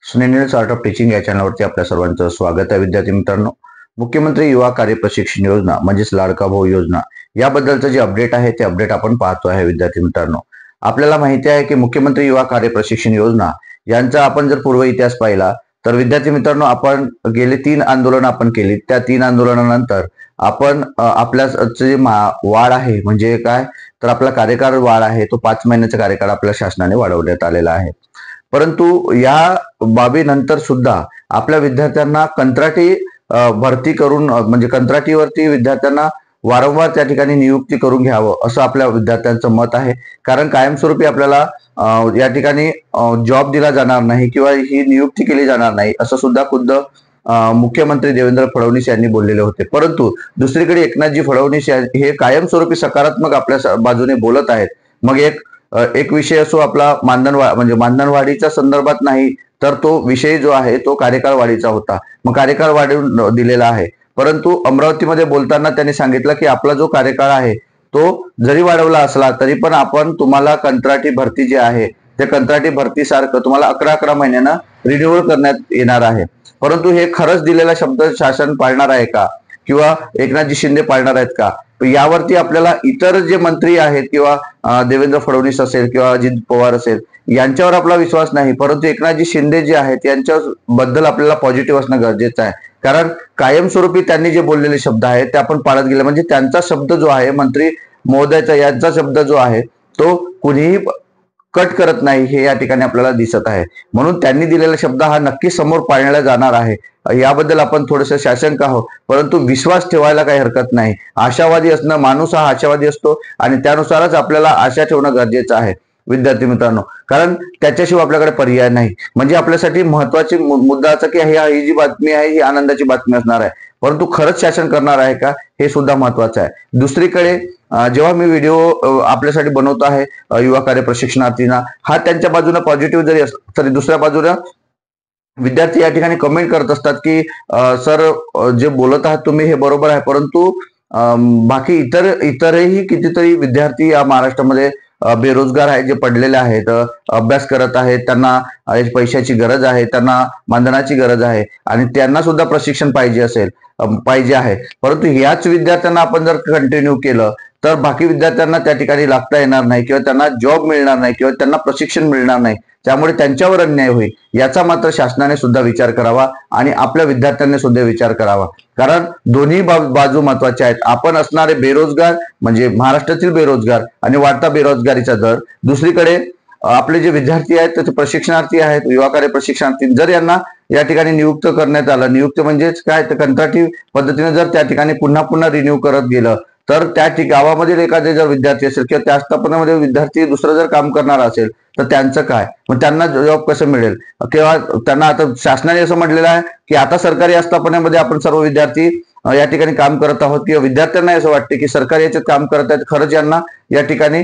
स्नेनियर्स art of teaching या चॅनलवरती आपल्या सर्वांचं स्वागत आहे. विद्यार्थी मित्रांनो, मुख्यमंत्री युवा कार्य प्रशिक्षण योजना म्हणजेच लाडका भाऊ योजना याबद्दलचं जे अपडेट आहे ते अपडेट आपण पाहतो आहे. विद्यार्थी मित्रांनो, आपल्याला माहिती आहे की मुख्यमंत्री युवा कार्य प्रशिक्षण योजना यांचा आपण जर पूर्व इतिहास पाहिला तर विद्यार्थी मित्रांनो, आपण गेले 3 आंदोलन आपण केली. त्या 3 आंदोलनानंतर आपण आपल्या जे वाढ आहे म्हणजे काय तर आपला कार्यकाळ वाढ आहे तो 5 महिन्याचा कार्यकाळ आपल्या शासनाने वाढवण्यात आलेला आहे. परंतु या बाबीनंतर सुद्धा आपल्या विद्यार्थ्यांना कंत्राटी भरती करून म्हणजे कंत्राटीवरती विद्यार्थ्यांना वारंवार त्या ठिकाणी नियुक्ती करून घ्यावं असं आपल्या विद्यार्थ्यांचं मत आहे. कारण कायमस्वरूपी आपल्याला या ठिकाणी जॉब दिला जाणार नाही किंवा ही नियुक्ती केली जाणार नाही असं सुद्धा खुद्द मुख्यमंत्री देवेंद्र फडणवीस यांनी बोललेले होते. परंतु दुसरीकडे एकनाथजी फडणवीस हे कायमस्वरूपी सकारात्मक आपल्या बाजूने बोलत आहेत. मग एक विषय असो आपला म्हणजे मानधनवाढीच्या संदर्भात नाही तर तो विषय जो आहे तो कार्यकाळ वाढीचा होता. मग कार्यकाळ वाढवून दिलेला आहे. परंतु अमरावतीमध्ये बोलताना त्यांनी सांगितलं की आपला जो कार्यकाळ आहे तो जरी वाढवला असला तरी पण आपण तुम्हाला कंत्राटी भरती जी आहे त्या कंत्राटी भरतीसारखं तुम्हाला 11 महिन्यांना रिन्युअल करण्यात येणार आहे. परंतु हे खरंच दिलेला शब्द शासन पाळणार आहे का किंवा एकनाथजी शिंदे पाळणार आहेत का यावरती आपल्याला इतर जे मंत्री आहेत किंवा देवेंद्र फडणवीस असेल किंवा अजित पवार असेल यांच्यावर आपला विश्वास नाही. परंतु एकनाथजी शिंदे जे आहेत यांच्याबद्दल आपल्याला पॉझिटिव्ह असणं गरजेचं आहे. कारण कायमस्वरूपी त्यांनी जे बोललेले शब्द आहेत ते आपण पाळत गेले म्हणजे त्यांचा शब्द जो आहे मंत्री महोदयाचा यांचा शब्द जो आहे तो कुणीही कट करत नाही हे या ठिकाणी आपल्याला दिसत आहे. म्हणून त्यांनी दिलेला शब्द हा नक्की समोर पाळला जाणार आहे. याबद्दल आपण थोडंसं साशंक आहोत, परंतु विश्वास ठेवायला काही हरकत नाही. आशावादी असणं, माणूस हा आशावादी असतो आणि त्यानुसारच आपल्याला आशा ठेवणं गरजेचं आहे विद्यार्थी मित्रांनो. कारण त्याच्याशिवाय आपल्याकडे पर्याय नाही. म्हणजे आपल्यासाठी महत्वाची मुद्दा असा की ही जी बातमी आहे ही आनंदाची बातमी असणार आहे. परंतु खरंच शासन करणार आहे का हे सुद्धा महत्वाचं आहे. दुसरीकडे जेव्हा मी व्हिडिओ आपल्यासाठी बनवतो आहे युवा कार्य प्रशिक्षणार्थींना हा त्यांच्या बाजूने पॉझिटिव्ह जरी असला तरी दुसऱ्या बाजूला विद्यार्थी या ठिकाणी कमेंट करत असतात की सर जे बोलत आहात तुम्ही हे बरोबर आहे, परंतु बाकी इतरही कितीतरी विद्यार्थी या महाराष्ट्रामध्ये बेरोजगार आहेत, जे पडलेले आहेत, अभ्यास करत आहेत, त्यांना पैशाची गरज आहे, त्यांना मानधनाची गरज आहे आणि त्यांना सुद्धा प्रशिक्षण पाहिजे आहे. परंतु याच विद्यार्थ्यांना आपण जर कंटिन्यू केलं तर बाकी विद्यार्थ्यांना त्या ठिकाणी लागता येणार नाही किंवा त्यांना जॉब मिळणार नाही किंवा त्यांना प्रशिक्षण मिळणार नाही. त्यामुळे त्यांच्यावर अन्याय होईल. याचा मात्र शासनाने सुद्धा विचार करावा आणि आपल्या विद्यार्थ्यांनी सुद्धा विचार करावा. कारण दोन्ही बाजू महत्वाच्या आहेत. आपण असणारे बेरोजगार म्हणजे महाराष्ट्रातील बेरोजगार आणि वाढता बेरोजगारीचा दर, दुसरीकडे आपले जे विद्यार्थी आहेत ते प्रशिक्षणार्थी आहेत, युवा कार्य प्रशिक्षणार्थी, जर यांना या ठिकाणी नियुक्त करण्यात आलं, नियुक्त म्हणजेच काय तर कंत्राटी पद्धतीने जर त्या ठिकाणी पुन्हा पुन्हा रिन्यू करत गेलं तर त्या गावामधील एखादे जर विद्यार्थी असेल किंवा त्या आस्थापनामध्ये विद्यार्थी दुसरं जर काम करणार असेल तर त्यांचं काय, मग त्यांना जॉब कसं मिळेल किंवा त्यांना आता शासनाने असं म्हटलेलं आहे की आता सरकारी आस्थापनामध्ये आपण सर्व विद्यार्थी या ठिकाणी काम करत आहोत किंवा विद्यार्थ्यांना असं वाटते की सरकार याच्यात काम करत आहेत, खरंच यांना या ठिकाणी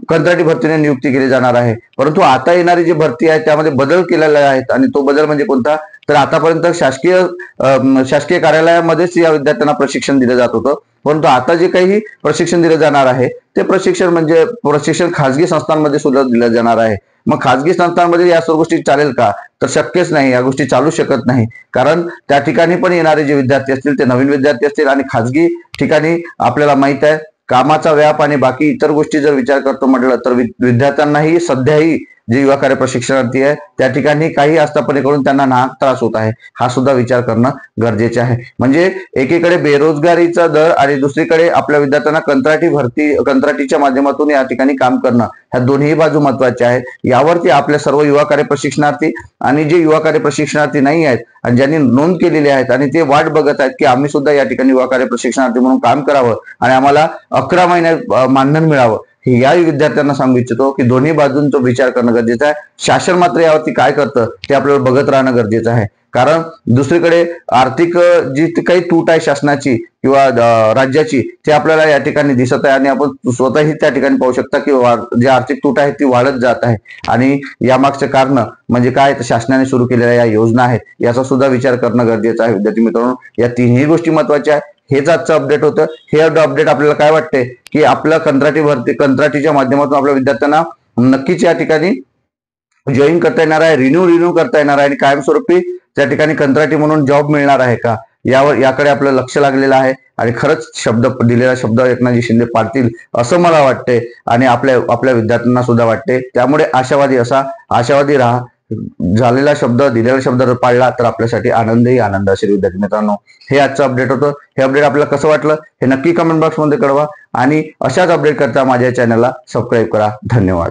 कंत्राटी भरतीने नियुक्ती केली जाणार आहे. परंतु आता येणारी जी भरती आहे त्यामध्ये बदल केलेले आहेत आणि तो बदल म्हणजे कोणता तर आतापर्यंत शासकीय कार्यालयामध्येच या विद्यार्थ्यांना प्रशिक्षण दिलं जात होतं. परंतु आता जे काही प्रशिक्षण दिलं जाणार आहे ते प्रशिक्षण खाजगी संस्थांमध्ये सुद्धा दिलं जाणार आहे. मग खाजगी संस्थांमध्ये या सर्व गोष्टी चालेल का तर शक्यच नाही, या गोष्टी चालू शकत नाही. कारण त्या ठिकाणी पण येणारे जे विद्यार्थी असतील ते नवीन विद्यार्थी असतील आणि खाजगी ठिकाणी आपल्याला माहित आहे कामाचा व्याप आणि बाकी इतर गोष्टी जर विचार करतो म्हटलं तर विद्यार्थ्यांनाही सध्याही जे युवा कार्य प्रशिक्षणार्थी आहे त्या ठिकाणी काही आस्थापनेकडून त्यांना नाहक त्रास होत आहे. हा सुद्धा विचार करणं गरजेचे आहे. म्हणजे एकीकडे बेरोजगारीचा दर आणि दुसरीकडे आपल्या विद्यार्थ्यांना कंत्राटीच्या माध्यमातून या ठिकाणी काम करणं, ह्या दोन्ही बाजू महत्वाच्या आहेत. यावरती आपल्या सर्व युवा कार्य प्रशिक्षणार्थी आणि जे युवा कार्य प्रशिक्षणार्थी नाही आहेत आणि ज्यांनी नोंद केलेली आहेत आणि ते वाट बघत आहेत की आम्ही सुद्धा या ठिकाणी युवा कार्य प्रशिक्षणार्थी म्हणून काम करावं आणि आम्हाला 11 महिन्यात मानधन मिळावं, हे याही विद्यार्थ्यांना सांगू इच्छितो की दोन्ही बाजूंचा विचार करणं गरजेचं आहे. शासन मात्र यावरती काय करतं ते आपल्याला बघत राहणं गरजेचं आहे. कारण दुसरीकडे आर्थिक जी काही तूट आहे शासनाची किंवा राज्याची ते आपल्याला या ठिकाणी दिसत आहे आणि आपण स्वतःही त्या ठिकाणी पाहू शकता की जी आर्थिक तूट आहे ती वाढत जात आहे. आणि यामागचं कारण म्हणजे काय तर शासनाने सुरू केलेल्या या योजना आहेत याचा सुद्धा विचार करणं गरजेचं आहे. विद्यार्थी मित्रांनो, या तिन्ही गोष्टी महत्वाच्या आहेत. हेच आजचं अपडेट होतं. हे अपडेट आपल्याला काय वाटते की आपल्या कंत्राटीच्या माध्यमातून आपल्या विद्यार्थ्यांना नक्कीच या ठिकाणी जॉईन करता येणार आहे, रिन्यू करता येणार आहे आणि कायमस्वरूपी त्या ठिकाणी कंत्राटी म्हणून जॉब मिळणार आहे का, याकडे आपलं लक्ष लागलेलं आहे. आणि खरंच दिलेला शब्द एकनाथजी शिंदे पाळतील असं मला वाटते आणि आपल्या विद्यार्थ्यांना सुद्धा वाटते. त्यामुळे आशावादी राहा. दिलेला शब्द जर पाळला तर आपल्यासाठी आनंद असेल. विद्यार्थी मित्रांनो, हे आजचं अपडेट होतं. हे अपडेट आपल्याला कसं वाटलं हे नक्की कमेंट बॉक्समध्ये कळवा आणि अशाच अपडेट करता माझ्या चॅनलला सबस्क्राईब करा. धन्यवाद.